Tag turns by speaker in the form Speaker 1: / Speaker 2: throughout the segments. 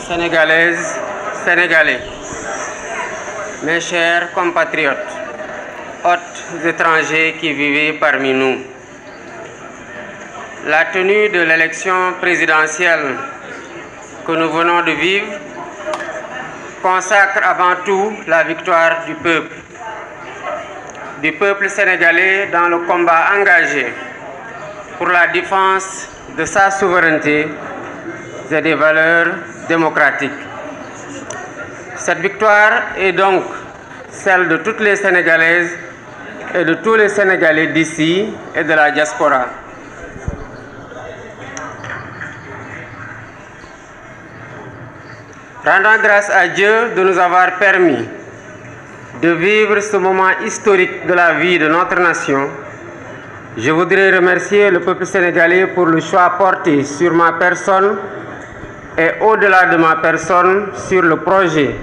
Speaker 1: Sénégalaises, Sénégalais, mes chers compatriotes, hôtes étrangers qui vivez parmi nous, la tenue de l'élection présidentielle que nous venons de vivre consacre avant tout la victoire du peuple sénégalais dans le combat engagé pour la défense de sa souveraineté et des valeurs démocratiques. Cette victoire est donc celle de toutes les Sénégalaises et de tous les Sénégalais d'ici et de la diaspora. Rendant grâce à Dieu de nous avoir permis de vivre ce moment historique de la vie de notre nation, je voudrais remercier le peuple sénégalais pour le choix porté sur ma personne et au-delà de ma personne sur le projet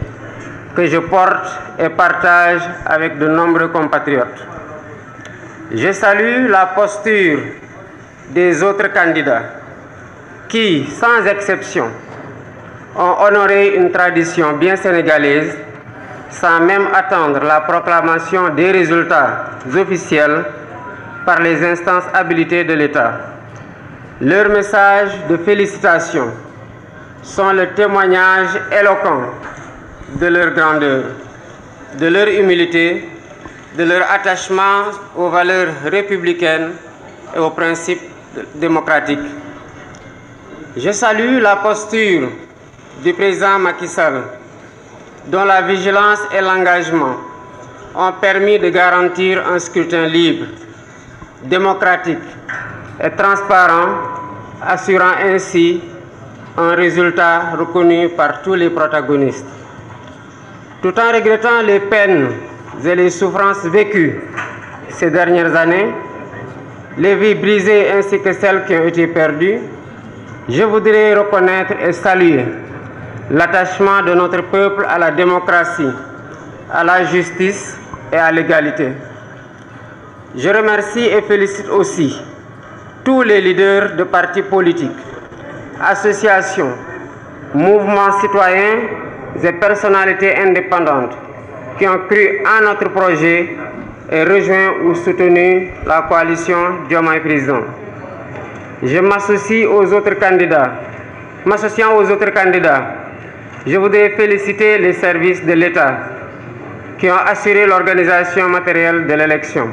Speaker 1: que je porte et partage avec de nombreux compatriotes. Je salue la posture des autres candidats qui, sans exception, ont honoré une tradition bien sénégalaise sans même attendre la proclamation des résultats officiels par les instances habilitées de l'État. Leurs messages de félicitations sont le témoignage éloquent de leur grandeur, de leur humilité, de leur attachement aux valeurs républicaines et aux principes démocratiques. Je salue la posture du président Macky Sall, dont la vigilance et l'engagement ont permis de garantir un scrutin libre, démocratique et transparent, assurant ainsi un résultat reconnu par tous les protagonistes. Tout en regrettant les peines et les souffrances vécues ces dernières années, les vies brisées ainsi que celles qui ont été perdues, je voudrais reconnaître et saluer l'attachement de notre peuple à la démocratie, à la justice et à l'égalité. Je remercie et félicite aussi tous les leaders de partis politiques, associations, mouvements citoyens et personnalités indépendantes qui ont cru en notre projet et rejoint ou soutenu la coalition Diomaye Président. Je m'associe aux autres candidats. M'associant aux autres candidats, je voudrais féliciter les services de l'État qui ont assuré l'organisation matérielle de l'élection.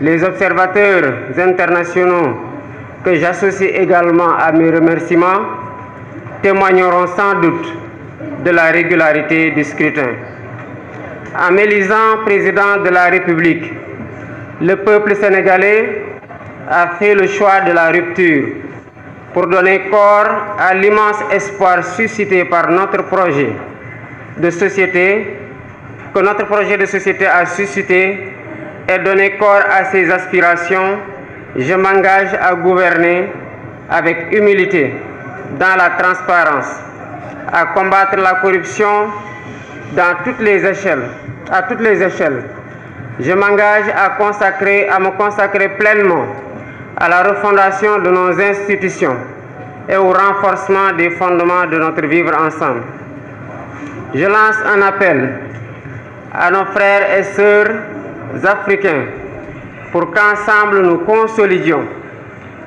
Speaker 1: Les observateurs internationaux que j'associe également à mes remerciements témoigneront sans doute de la régularité du scrutin. En m'élisant président de la République, le peuple sénégalais a fait le choix de la rupture pour donner corps à l'immense espoir suscité par notre projet de société, que notre projet de société a suscité, et donner corps à ses aspirations. Je m'engage à gouverner avec humilité, dans la transparence, à combattre la corruption dans toutes les échelles, à toutes les échelles. Je m'engage à me consacrer pleinement à la refondation de nos institutions et au renforcement des fondements de notre vivre ensemble. Je lance un appel à nos frères et sœurs africains pour qu'ensemble nous consolidions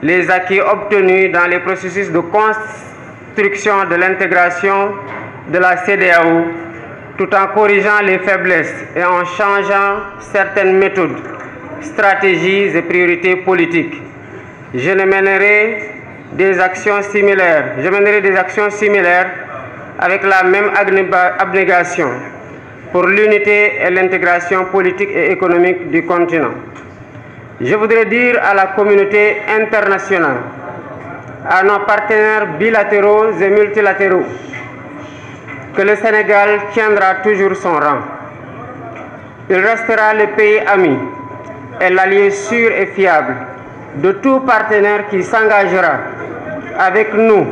Speaker 1: les acquis obtenus dans les processus de construction de l'intégration de la CEDEAO, tout en corrigeant les faiblesses et en changeant certaines méthodes, stratégies et priorités politiques. Je mènerai des actions similaires avec la même abnégation pour l'unité et l'intégration politique et économique du continent. Je voudrais dire à la communauté internationale, à nos partenaires bilatéraux et multilatéraux, que le Sénégal tiendra toujours son rang. Il restera le pays ami et l'allié sûr et fiable de tout partenaire qui s'engagera avec nous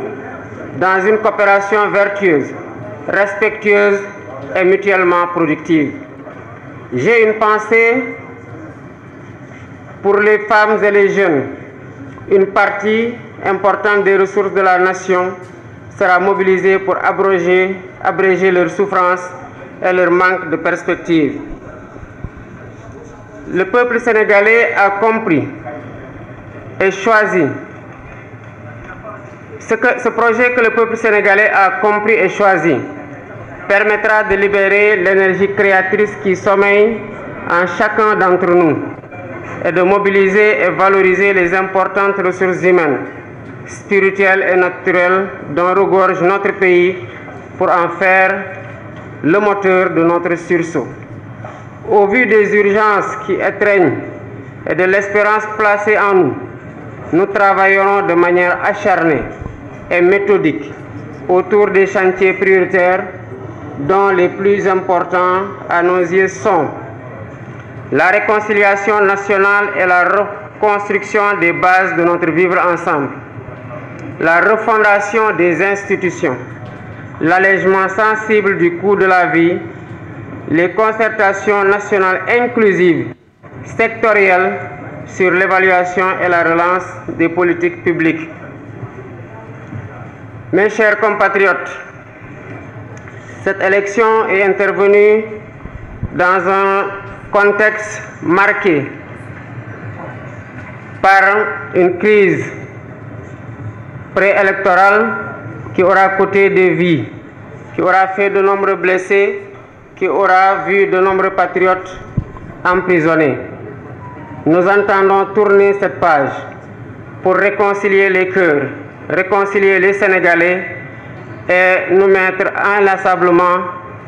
Speaker 1: dans une coopération vertueuse, respectueuse et mutuellement productive. J'ai une pensée pour les femmes et les jeunes, une partie importante des ressources de la nation, sera mobilisée pour abréger leur souffrance et leur manque de perspective. Le peuple sénégalais a compris et choisi. Ce projet que le peuple sénégalais a compris et choisi permettra de libérer l'énergie créatrice qui sommeille en chacun d'entre nous et de mobiliser et valoriser les importantes ressources humaines, spirituelles et naturelles dont regorge notre pays pour en faire le moteur de notre sursaut. Au vu des urgences qui étreignent et de l'espérance placée en nous, nous travaillerons de manière acharnée et méthodique autour des chantiers prioritaires dont les plus importants à nos yeux sont la réconciliation nationale et la reconstruction des bases de notre vivre ensemble, la refondation des institutions, l'allègement sensible du coût de la vie, les concertations nationales inclusives, sectorielles sur l'évaluation et la relance des politiques publiques. Mes chers compatriotes, cette élection est intervenue dans un contexte marqué par une crise préélectorale qui aura coûté des vies, qui aura fait de nombreux blessés, qui aura vu de nombreux patriotes emprisonnés. Nous entendons tourner cette page pour réconcilier les cœurs, réconcilier les Sénégalais et nous mettre inlassablement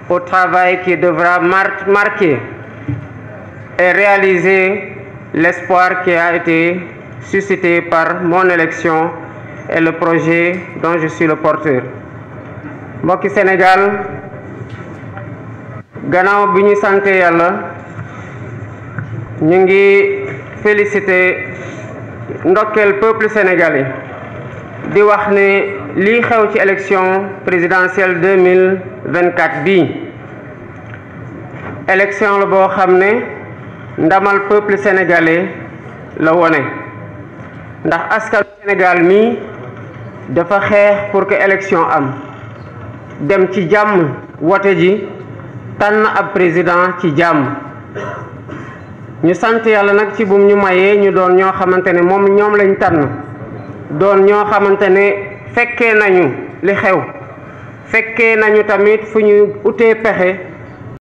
Speaker 1: au travail qui devra marquer et réaliser l'espoir qui a été suscité par mon élection et le projet dont je suis le porteur. Mbokki Sénégal, gannaaw bi ñu sante Yàlla ñu ngi féliciter ndokkeel peuple sénégalais di wax ne lii xew ci élection présidentielle 2024 bii élection la boo xam ne ndamal peuple sénégalais la wone ndax askan Sénégal mi dafa xeex pour que élection am dem ci jàmm wote ji tànn ab président ci jàmm ñu sant Yàlla nag ci bum ñu mayee ñu doon ñoo xamante ne ñoom lañ tànn doon ñoo xamante ne fekkee nañu li xew fekkee nañu tamit fu ñu utee pexe